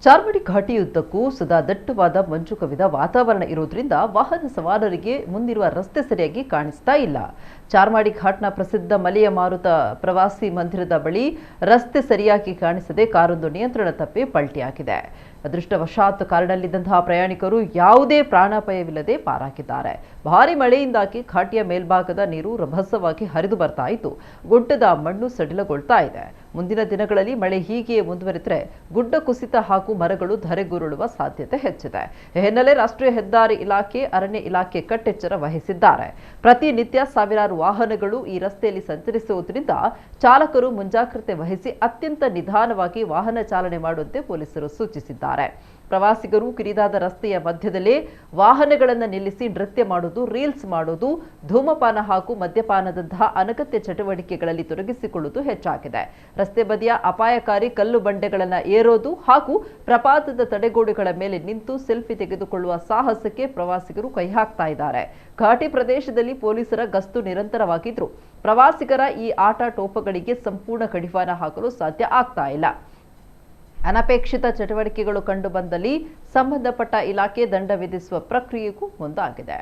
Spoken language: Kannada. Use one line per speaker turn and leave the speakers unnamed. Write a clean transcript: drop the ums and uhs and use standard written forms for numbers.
ಚಾರ್ಮಾಡಿ ಘಾಟಿಯುದ್ದಕ್ಕೂ ಸದಾ ದಟ್ಟವಾದ ಮಂಜು ಕವಿದ ವಾತಾವರಣ ಇರುವುದರಿಂದ ವಾಹನ ಸವಾರರಿಗೆ ಮುಂದಿರುವ ರಸ್ತೆ ಸರಿಯಾಗಿ ಕಾಣಿಸ್ತಾ ಇಲ್ಲ. ಚಾರ್ಮಾಡಿ ಘಾಟ್ನ ಪ್ರಸಿದ್ಧ ಮಲೆಯ ಮಾರುತ ಪ್ರವಾಸಿ ಮಂದಿರದ ಬಳಿ ರಸ್ತೆ ಸರಿಯಾಗಿ ಕಾಣಿಸದೆ ಕಾರೊಂದು ನಿಯಂತ್ರಣ ತಪ್ಪಿ ಪಲ್ಟಿಯಾಗಿದೆ. ಅದೃಷ್ಟವಶಾತ್ ಕಾರಿನಲ್ಲಿದ್ದಂತಹ ಪ್ರಯಾಣಿಕರು ಯಾವುದೇ ಪ್ರಾಣಾಪಾಯವಿಲ್ಲದೆ ಪಾರಾಗಿದ್ದಾರೆ. ಭಾರಿ ಮಳೆಯಿಂದಾಗಿ ಘಾಟಿಯ ಮೇಲ್ಭಾಗದ ನೀರು ರಭಸವಾಗಿ ಹರಿದು ಬರ್ತಾ ಇದ್ದು ಗುಡ್ಡದ ಮಣ್ಣು ಸಡಿಲಗೊಳ್ತಾ ಇದೆ. ಮುಂದಿನ ದಿನಗಳಲ್ಲಿ ಮಳೆ ಹೀಗೆಯೇ ಮುಂದುವರಿದರೆ ಗುಡ್ಡ ಕುಸಿತ ಹಾಗೂ ಮರಗಳು ಧರೆಗುರುಳುವ ಸಾಧ್ಯತೆ ಹೆಚ್ಚಿದೆ. ಈ ಹಿನ್ನೆಲೆ ರಾಷ್ಟ್ರೀಯ ಹೆದ್ದಾರಿ ಇಲಾಖೆ, ಅರಣ್ಯ ಇಲಾಖೆ ಕಟ್ಟೆಚ್ಚರ ವಹಿಸಿದ್ದಾರೆ. ಪ್ರತಿನಿತ್ಯ ಸಾವಿರಾರು ವಾಹನಗಳು ಈ ರಸ್ತೆಯಲ್ಲಿ ಸಂಚರಿಸುವುದರಿಂದ ಚಾಲಕರು ಮುಂಜಾಗ್ರತೆ ವಹಿಸಿ ಅತ್ಯಂತ ನಿಧಾನವಾಗಿ ವಾಹನ ಚಾಲನೆ ಮಾಡುವಂತೆ ಪೊಲೀಸರು ಸೂಚಿಸಿದ್ದಾರೆ. ಪ್ರವಾಸಿಗರು ಕಿರಿದಾದ ರಸ್ತೆಯ ಮಧ್ಯದಲ್ಲೇ ವಾಹನಗಳನ್ನು ನಿಲ್ಲಿಸಿ ನೃತ್ಯ ಮಾಡುವುದು, ರೀಲ್ಸ್ ಮಾಡುವುದು, ಧೂಮಪಾನ ಹಾಗೂ ಮದ್ಯಪಾನದಂತಹ ಅನಗತ್ಯ ಚಟುವಟಿಕೆಗಳಲ್ಲಿ ತೊಡಗಿಸಿಕೊಳ್ಳುವುದು ಹೆಚ್ಚಾಗಿದೆ. ರಸ್ತೆ ಬದಿಯ ಅಪಾಯಕಾರಿ ಕಲ್ಲು ಬಂಡೆಗಳನ್ನು ಏರೋದು ಹಾಗೂ ಪ್ರಪಾತದ ತಡೆಗೋಡೆಗಳ ಮೇಲೆ ನಿಂತು ಸೆಲ್ಫಿ ತೆಗೆದುಕೊಳ್ಳುವ ಸಾಹಸಕ್ಕೆ ಪ್ರವಾಸಿಗರು ಕೈ ಹಾಕ್ತಾ ಇದ್ದಾರೆ. ಘಾಟಿ ಪ್ರದೇಶದಲ್ಲಿ ಪೊಲೀಸರ ಗಸ್ತು ನಿರಂತರವಾಗಿದ್ರೂ ಪ್ರವಾಸಿಗರ ಈ ಆಟ ಟೋಪಗಳಿಗೆ ಸಂಪೂರ್ಣ ಕಡಿವಾಣ ಹಾಕಲು ಸಾಧ್ಯ ಆಗ್ತಾ ಇಲ್ಲ. ಅನಪೇಕ್ಷಿತ ಚಟುವಟಿಕೆಗಳು ಕಂಡು ಬಂದಲ್ಲಿ ಸಂಬಂಧಪಟ್ಟ ಇಲಾಖೆ ದಂಡ ವಿಧಿಸುವ ಪ್ರಕ್ರಿಯೆಗೂ ಮುಂದಾಗಿದೆ.